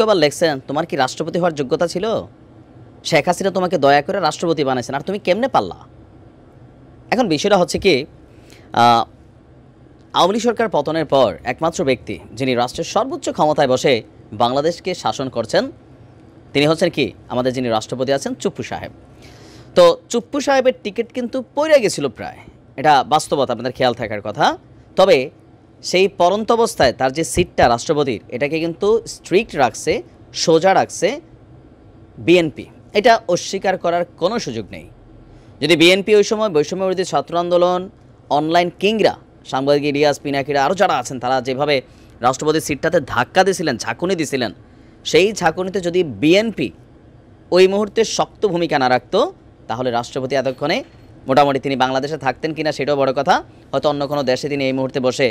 কবার লেখছেন তোমার কি রাষ্ট্রপতি হওয়ার যোগ্যতা ছিল? শেখ হাসিনা তোমাকে দয়া করে রাষ্ট্রপতি বানাইছেন, আর তুমি কেমনে পারলা? এখন বিষয়টা হচ্ছে কি, আওয়ামী লীগ সরকার পতনের পর একমাত্র ব্যক্তি যিনি রাষ্ট্রের সর্বোচ্চ ক্ষমতায় বসে বাংলাদেশকে শাসন করছেন তিনি হচ্ছেন কি, আমাদের যিনি রাষ্ট্রপতি আছেন চুপ্পু সাহেব। তো চুপ্পু সাহেবের টিকিট কিন্তু পড়ে গেছিল প্রায়, এটা বাস্তবতা, আপনাদের খেয়াল থাকার কথা। তবে সেই পরন্ত অবস্থায় তার যে সিটটা রাষ্ট্রপতির, এটাকে কিন্তু স্ট্রিক্ট রাখছে, সোজা রাখছে বিএনপি। এটা অস্বীকার করার কোনো সুযোগ নেই। যদি বিএনপি ওই সময় বৈষম্যবিরোধী ছাত্র আন্দোলন, অনলাইন কিংরা, সাংবাদিক ইলিয়াস, পিনাকিরা, আরও যারা আছেন, তারা যেভাবে রাষ্ট্রপতির সিটটাতে ধাক্কা দিয়েছিলেন, ঝাঁকুনি দিয়েছিলেন, সেই ঝাঁকুনিতে যদি বিএনপি ওই মুহূর্তে শক্ত ভূমিকা না রাখতো, তাহলে রাষ্ট্রপতি এতক্ষণে মোটামুটি তিনি বাংলাদেশে থাকতেন কিনা সেটাও বড় কথা, হয়তো অন্য কোনো দেশে তিনি এই মুহূর্তে বসে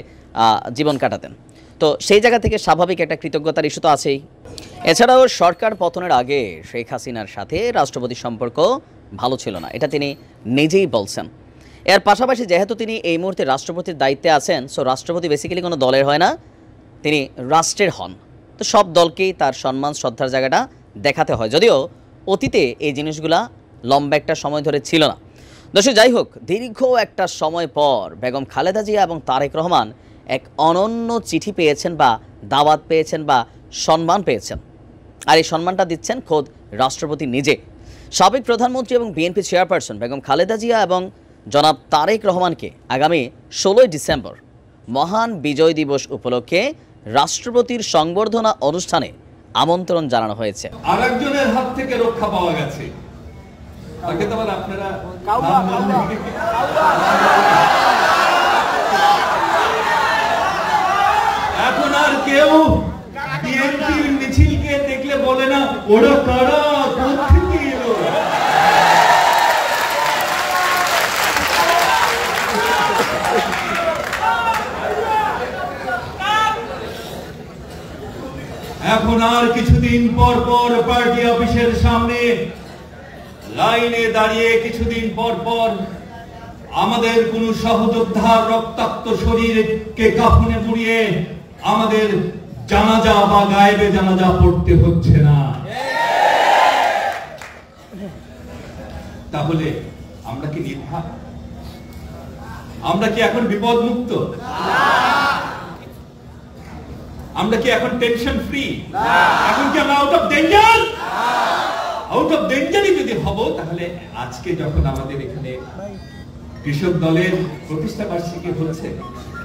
জীবন কাটাতেন। তো সেই জায়গা থেকে স্বাভাবিক একটা কৃতজ্ঞতার ইস্যু তো আছেই। এছাড়াও সরকার পতনের আগে শেখ হাসিনার সাথে রাষ্ট্রপতির সম্পর্ক ভালো ছিল না, এটা তিনি নিজেই বলছেন। এর পাশাপাশি যেহেতু তিনি এই মুহূর্তে রাষ্ট্রপতির দায়িত্বে আছেন, সো রাষ্ট্রপতি বেসিক্যালি কোনো দলের হয় না, তিনি রাষ্ট্রের হন। তো সব দলকেই তার সম্মান শ্রদ্ধার জায়গাটা দেখাতে হয়, যদিও অতীতে এই জিনিসগুলা লম্বা একটা সময় ধরে ছিল না। দর্শক, যাই হোক, দীর্ঘ একটা সময় পর বেগম খালেদা জিয়া এবং তারেক রহমান এক অনন্য চিঠি পেয়েছেন বা দাওয়াত পেয়েছেন বা সম্মান পেয়েছেন, আর এই সম্মানটা দিচ্ছেন খোদ রাষ্ট্রপতি নিজে। সাবেক প্রধানমন্ত্রী এবং বিএনপি চেয়ারপারসন বেগম খালেদা জিয়া এবং জনাব তারেক রহমানকে আগামী 16 ডিসেম্বর মহান বিজয় দিবস উপলক্ষে রাষ্ট্রপতির সংবর্ধনা অনুষ্ঠানে আমন্ত্রণ জানানো হয়েছে। আরেকজনের হাত থেকে রক্ষা পাওয়া গেছে, তাকে তো আপনারা এখন আর কেউ বিএনপির মিছিলকে দেখলে বলে না ওরা কারা, কোত্থেকে এলো। এখন আর কিছুদিন পর পর পার্টি অফিসের সামনে লাইনে দাঁড়িয়ে কিছুদিন পর পর আমাদের কোন সহযোদ্ধার রক্তাক্ত শরীরকে কাফনে মুড়িয়ে আমাদের জানাজা বা গায়েবে জানাজা পড়তে হচ্ছে না। তাহলে আমরা কি নির্ভয়? আমরা কি এখন বিপদ মুক্ত? আমরা কি এখন টেনশন ফ্রি? এখন কি আমরা out of danger? Out of ডেঞ্জারই যদি হব, তাহলে আজকে যখন আমাদের এখানে কৃষক দলের প্রতিষ্ঠা বার্ষিকী হচ্ছে,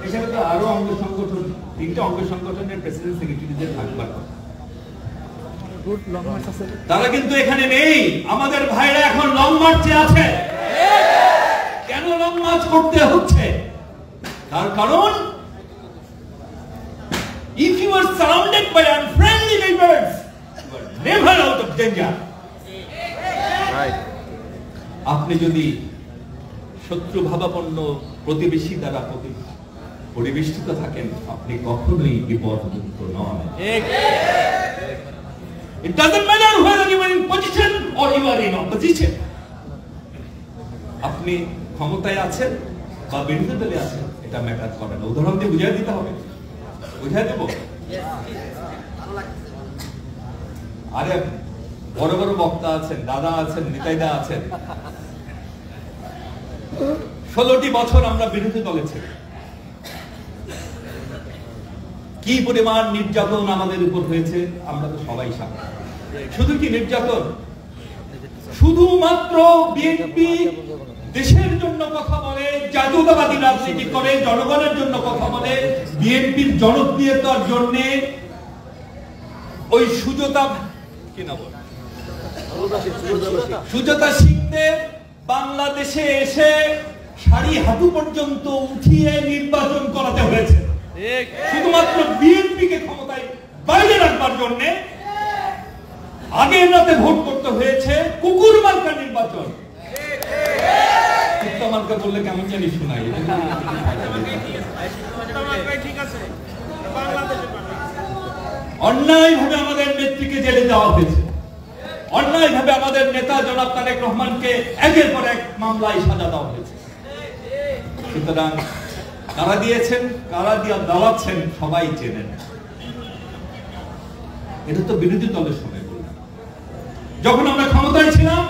এখানে তো আরো অঙ্গ সংগঠন, 3টা অঙ্গ সংগঠনের প্রেসিডেন্ট সেক্রেটারিদের থাকবার কথা, তারা কিন্তু এখানে নেই। আমাদের ভাইরা এখন লং মার্চে আছে। কেন লং মার্চ করতে হচ্ছে? তার কারণ, if you are surrounded by unfriendly neighbors, you are never out of danger. Right. আপনি যদি শত্রু ভাবাপন্ন প্রতিবেশী দ্বারা পরিবেষ্টিত থাকেন, আপনি কখনোই বিপদমুক্ত নন। It doesn't matter whether you are in position or you are in opposition. আপনি ক্ষমতায় আছেন বা বিরোধী দলে আছেন, এটা ম্যাটার করে না। উদাহরণ দিয়ে বুঝিয়ে দিতে হবে, বুঝিয়ে দেব। আরে বড় বড় বক্তা আছেন, দাদা আছেন, নিতাইদা আছেন, 16টি বছর আমরা বিরোধী দলে ছিলাম। কি পরিমাণ নির্যাতন আমাদের উপর হয়েছে আমরা তো সবাই সাক্ষী। শুধু কি নির্যাতন? শুধুমাত্র বিএনপি দেশের জন্য কথা বলে, জাতীয়তাবাদী রাজনীতি করে, জনগণের জন্য কথা বলে, বিএনপির জনপ্রিয়তার জন্য ওই সুজাতা সিংদের বাংলাদেশে এসে শাড়ি হাঁটু পর্যন্ত উঠিয়ে নির্বাচন করাতে হয়েছে, শুধুমাত্র বিএনপিকে ক্ষমতায় বাইরে রাখবার জন্য। আগের রাতে ভোট করতে হয়েছে কুকুর মার্কা নির্বাচন। কুকুর মার্কা বললে কেমন জানি শোনাই। অন্যায় ভাবে আমাদের নেত্রীকে জেলে দেওয়া হয়েছে, অন্যায় ভাবে আমাদের নেতা জনাব তারেক রহমানকে একের পর এক মামলায় সাজা দেওয়া হয়েছে। সুতরাং কারা দিয়েছেন, কারা দিয়া দাওয়াচ্ছেন, সবাই চেনেন। এটা তো বিরোধী দলের সময় বললাম। যখন আমরা ক্ষমতায় ছিলাম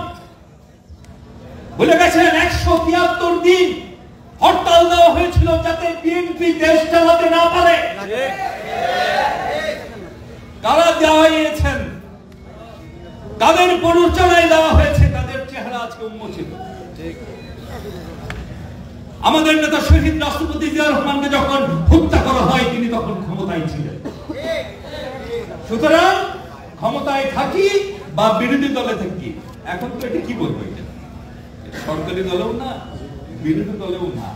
বলে গেছেন 173 দিন হরতাল দেওয়া হয়েছিল যাতে বিএনপি দেশ চালাতে না পারে। কারা দেওয়াইয়েছেন, কাদের প্ররোচনায় দেওয়া হয়েছে, তাদের চেহারা আজকে উন্মোচিত। আমাদের নেতা শহীদ রাষ্ট্রপতি জিয়া রহমানকে যখন হত্যা করা হয় তিনি তখন ক্ষমতায় ছিলেন। সুতরাং ক্ষমতায় থাকি বা বিরোধী দলে থাকি, এখন তো এটা কি বলবো, এটা সরকারি দলেও না বিরোধী দলেও না,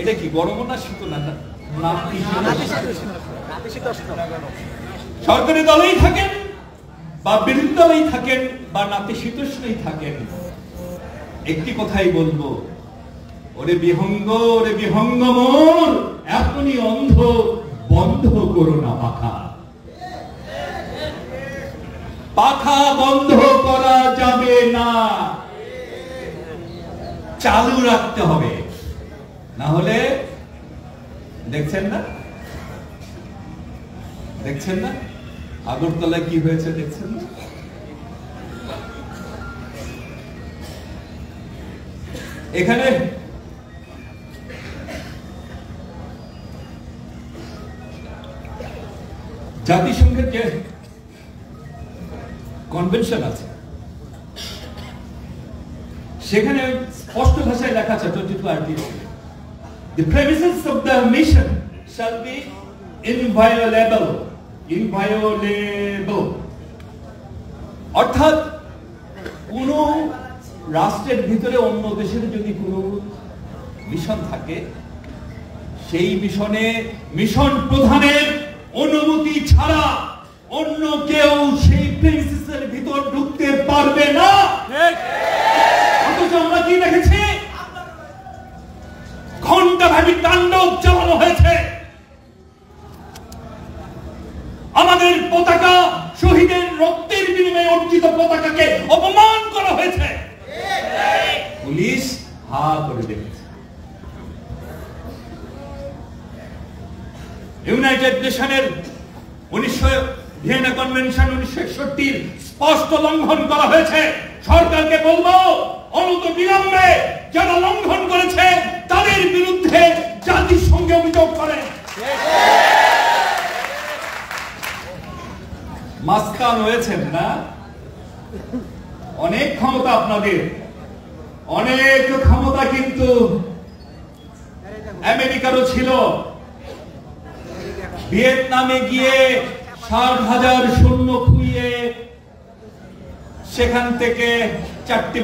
এটা কি গরমও না শীত না, সরকারি দলেই থাকেন বা বিরোধী দলেই থাকেন বা নাতিশীতোষ্ণই থাকেন, একটি কথাই বলবো, ওরে বিহঙ্গ মোর এখনই অন্ধ, বন্ধ করো না পাখা। পাখা বন্ধ করা যাবে না, চালু রাখতে হবে, না হলে দেখছেন না আগরতলায় কি হয়েছে, দেখছেন না? এখানে জাতিসংঘের যে কনভেনশন আছে সেখানে স্পষ্ট ভাষায় লেখা আছে 22 article, the premises of the mission shall be inviolable, অর্থাৎ কোন রাষ্ট্রের ভিতরে অন্য দেশের যদি কোনো মিশন থাকে সেই মিশন প্রধানের অনুমতি ছাড়া অন্য কেউ সেই প্রিন্সেসের ভিতর ঢুকতে পারবে না। অথচ আমরা কি দেখেছি, ঘণ্টাব্যাপী তাণ্ডব চালানো হয়েছে, আমাদের পতাকা, শহীদের রক্তের বিনিময়ে অর্জিত পতাকাকে অপমান করা হয়েছে, পুলিশ হা করে দেখেছে। ইউনাইটেড নেশনের ভিয়েনা কনভেনশন 1961 স্পষ্ট লঙ্ঘন করা হয়েছে। সরকারকে বলবো অনতিবিলম্বে যারা লঙ্ঘন করেছে তাদের বিরুদ্ধে জাতিসংঘে অভিযোগ করে। মাস্তান হয়েছেন না, অনেক ক্ষমতা আপনাদের, অনেক ক্ষমতা কিন্তু আমেরিকারও ছিল। ভিয়েতনামে গিয়ে 60,000 সৈন্য খুইয়ে সেখান থেকে 4টি